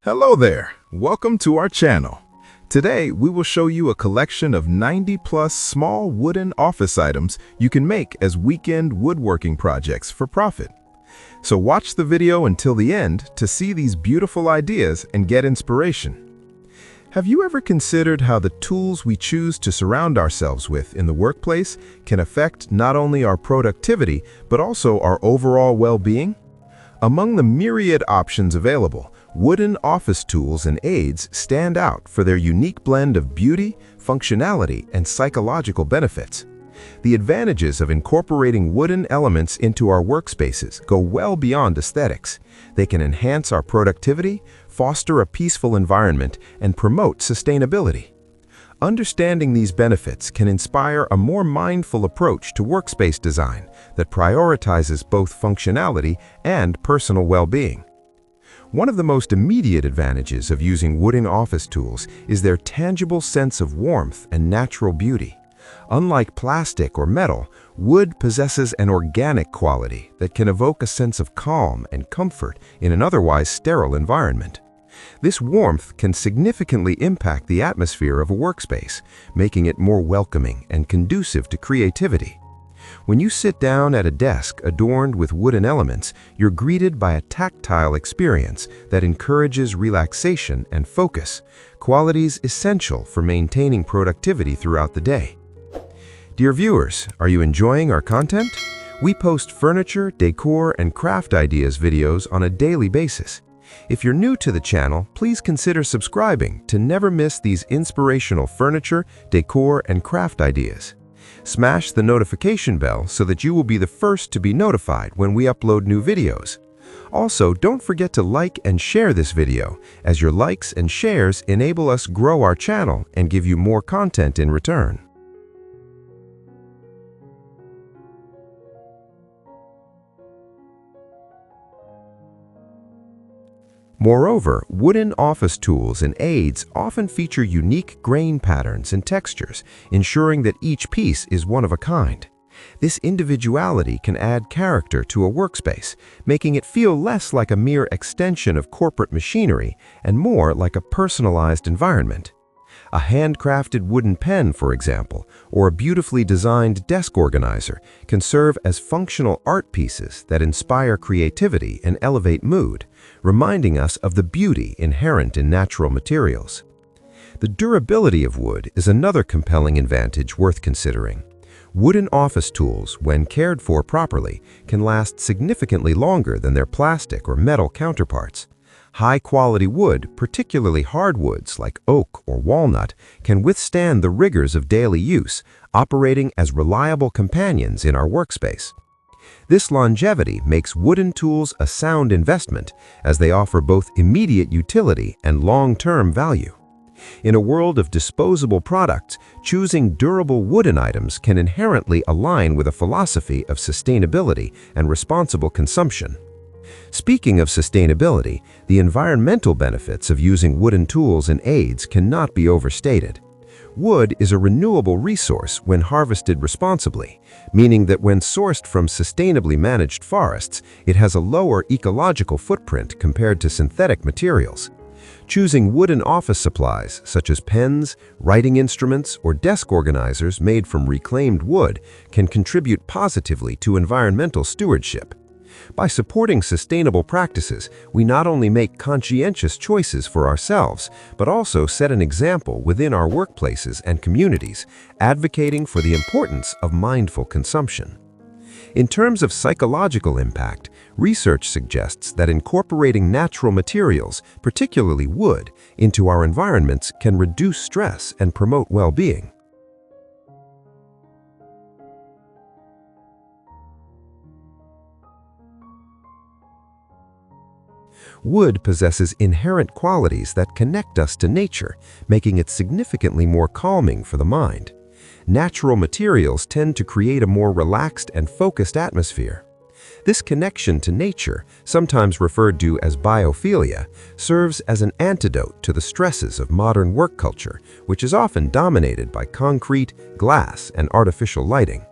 Hello there, welcome to our channel. Today we will show you a collection of 90 plus small wooden office items you can make as weekend woodworking projects for profit. So watch the video until the end to see these beautiful ideas and get inspiration. Have you ever considered how the tools we choose to surround ourselves with in the workplace can affect not only our productivity but also our overall well-being? Among the myriad options available, wooden office tools and aids stand out for their unique blend of beauty, functionality, and psychological benefits. The advantages of incorporating wooden elements into our workspaces go well beyond aesthetics. They can enhance our productivity, foster a peaceful environment, and promote sustainability. Understanding these benefits can inspire a more mindful approach to workspace design that prioritizes both functionality and personal well-being. One of the most immediate advantages of using wooden office tools is their tangible sense of warmth and natural beauty. Unlike plastic or metal, wood possesses an organic quality that can evoke a sense of calm and comfort in an otherwise sterile environment. This warmth can significantly impact the atmosphere of a workspace, making it more welcoming and conducive to creativity. When you sit down at a desk adorned with wooden elements, you're greeted by a tactile experience that encourages relaxation and focus, qualities essential for maintaining productivity throughout the day. Dear viewers, are you enjoying our content? We post furniture, decor, and craft ideas videos on a daily basis. If you're new to the channel, please consider subscribing to never miss these inspirational furniture, decor, and craft ideas. Smash the notification bell so that you will be the first to be notified when we upload new videos. Also, don't forget to like and share this video, as your likes and shares enable us grow our channel and give you more content in return. Moreover, wooden office tools and aids often feature unique grain patterns and textures, ensuring that each piece is one of a kind. This individuality can add character to a workspace, making it feel less like a mere extension of corporate machinery and more like a personalized environment. A handcrafted wooden pen, for example, or a beautifully designed desk organizer can serve as functional art pieces that inspire creativity and elevate mood, reminding us of the beauty inherent in natural materials. The durability of wood is another compelling advantage worth considering. Wooden office tools, when cared for properly, can last significantly longer than their plastic or metal counterparts. High-quality wood, particularly hardwoods like oak or walnut, can withstand the rigors of daily use, operating as reliable companions in our workspace. This longevity makes wooden tools a sound investment, as they offer both immediate utility and long-term value. In a world of disposable products, choosing durable wooden items can inherently align with a philosophy of sustainability and responsible consumption. Speaking of sustainability, the environmental benefits of using wooden tools and aids cannot be overstated. Wood is a renewable resource when harvested responsibly, meaning that when sourced from sustainably managed forests, it has a lower ecological footprint compared to synthetic materials. Choosing wooden office supplies, such as pens, writing instruments, or desk organizers made from reclaimed wood, can contribute positively to environmental stewardship. By supporting sustainable practices, we not only make conscientious choices for ourselves, but also set an example within our workplaces and communities, advocating for the importance of mindful consumption. In terms of psychological impact, research suggests that incorporating natural materials, particularly wood, into our environments can reduce stress and promote well-being. Wood possesses inherent qualities that connect us to nature, making it significantly more calming for the mind. Natural materials tend to create a more relaxed and focused atmosphere. This connection to nature, sometimes referred to as biophilia, serves as an antidote to the stresses of modern work culture, which is often dominated by concrete, glass, and artificial lighting.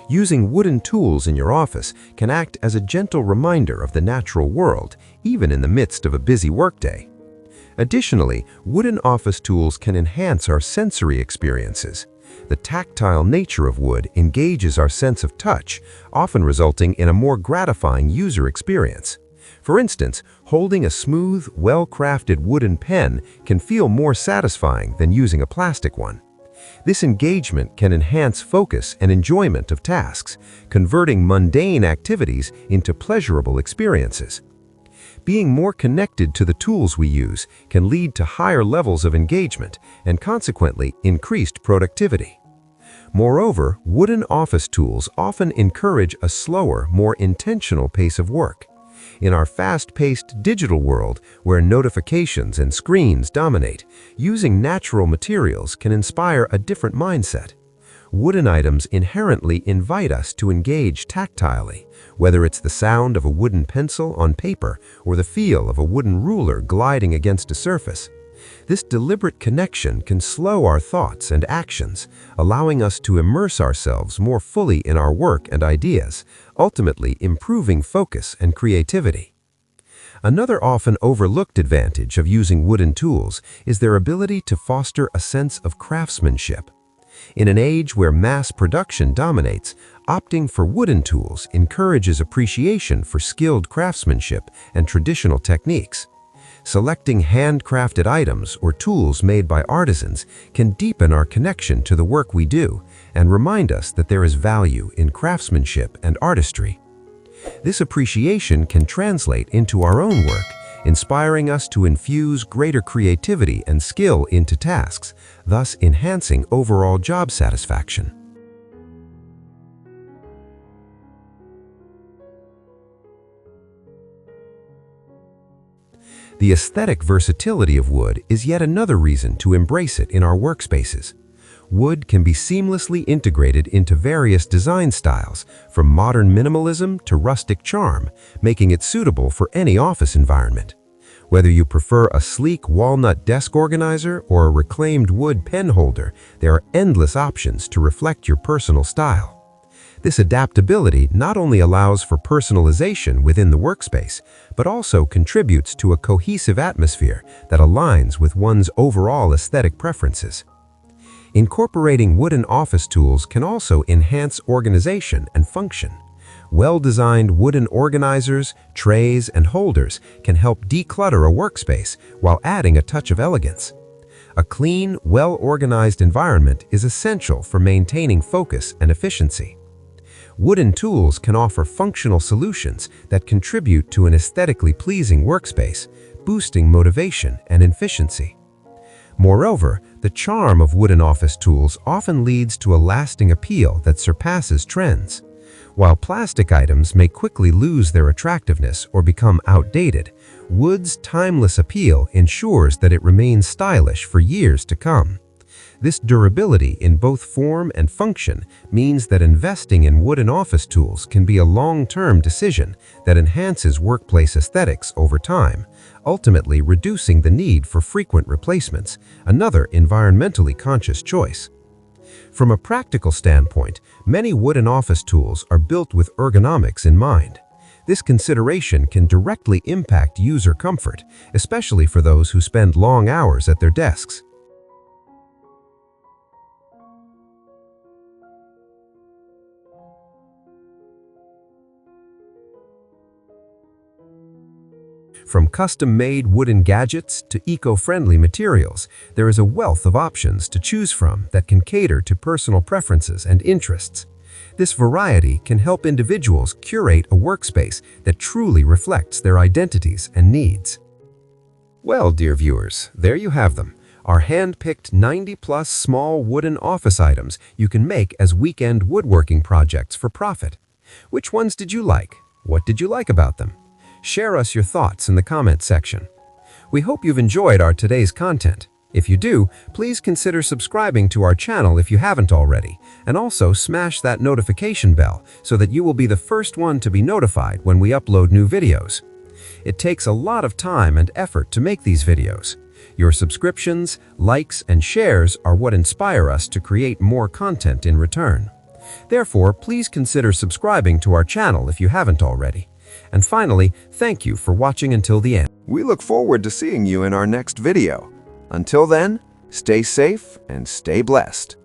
Using wooden tools in your office can act as a gentle reminder of the natural world, even in the midst of a busy workday. Additionally, wooden office tools can enhance our sensory experiences. The tactile nature of wood engages our sense of touch, often resulting in a more gratifying user experience. For instance, holding a smooth, well-crafted wooden pen can feel more satisfying than using a plastic one. This engagement can enhance focus and enjoyment of tasks, converting mundane activities into pleasurable experiences. Being more connected to the tools we use can lead to higher levels of engagement and consequently increased productivity. Moreover, wooden office tools often encourage a slower, more intentional pace of work. In our fast-paced digital world, where notifications and screens dominate, using natural materials can inspire a different mindset. Wooden items inherently invite us to engage tactilely, whether it's the sound of a wooden pencil on paper or the feel of a wooden ruler gliding against a surface. This deliberate connection can slow our thoughts and actions, allowing us to immerse ourselves more fully in our work and ideas, ultimately improving focus and creativity. Another often overlooked advantage of using wooden tools is their ability to foster a sense of craftsmanship. In an age where mass production dominates, opting for wooden tools encourages appreciation for skilled craftsmanship and traditional techniques. Selecting handcrafted items or tools made by artisans can deepen our connection to the work we do and remind us that there is value in craftsmanship and artistry. This appreciation can translate into our own work, inspiring us to infuse greater creativity and skill into tasks, thus enhancing overall job satisfaction. The aesthetic versatility of wood is yet another reason to embrace it in our workspaces. Wood can be seamlessly integrated into various design styles, from modern minimalism to rustic charm, making it suitable for any office environment. Whether you prefer a sleek walnut desk organizer or a reclaimed wood pen holder, there are endless options to reflect your personal style. This adaptability not only allows for personalization within the workspace, but also contributes to a cohesive atmosphere that aligns with one's overall aesthetic preferences. Incorporating wooden office tools can also enhance organization and function. Well-designed wooden organizers, trays, and holders can help declutter a workspace while adding a touch of elegance. A clean, well-organized environment is essential for maintaining focus and efficiency. Wooden tools can offer functional solutions that contribute to an aesthetically pleasing workspace, boosting motivation and efficiency. Moreover, the charm of wooden office tools often leads to a lasting appeal that surpasses trends. While plastic items may quickly lose their attractiveness or become outdated, wood's timeless appeal ensures that it remains stylish for years to come. This durability in both form and function means that investing in wooden office tools can be a long-term decision that enhances workplace aesthetics over time, ultimately reducing the need for frequent replacements, another environmentally conscious choice. From a practical standpoint, many wooden office tools are built with ergonomics in mind. This consideration can directly impact user comfort, especially for those who spend long hours at their desks. From custom-made wooden gadgets to eco-friendly materials, there is a wealth of options to choose from that can cater to personal preferences and interests. This variety can help individuals curate a workspace that truly reflects their identities and needs. Well, dear viewers, there you have them, our hand-picked 90-plus small wooden office items you can make as weekend woodworking projects for profit. Which ones did you like? What did you like about them? Share us your thoughts in the comment section. We hope you've enjoyed our today's content. If you do, please consider subscribing to our channel if you haven't already, and also smash that notification bell so that you will be the first one to be notified when we upload new videos. It takes a lot of time and effort to make these videos. Your subscriptions, likes, and shares are what inspire us to create more content in return. Therefore, please consider subscribing to our channel if you haven't already. And finally, thank you for watching until the end. We look forward to seeing you in our next video. Until then, stay safe and stay blessed.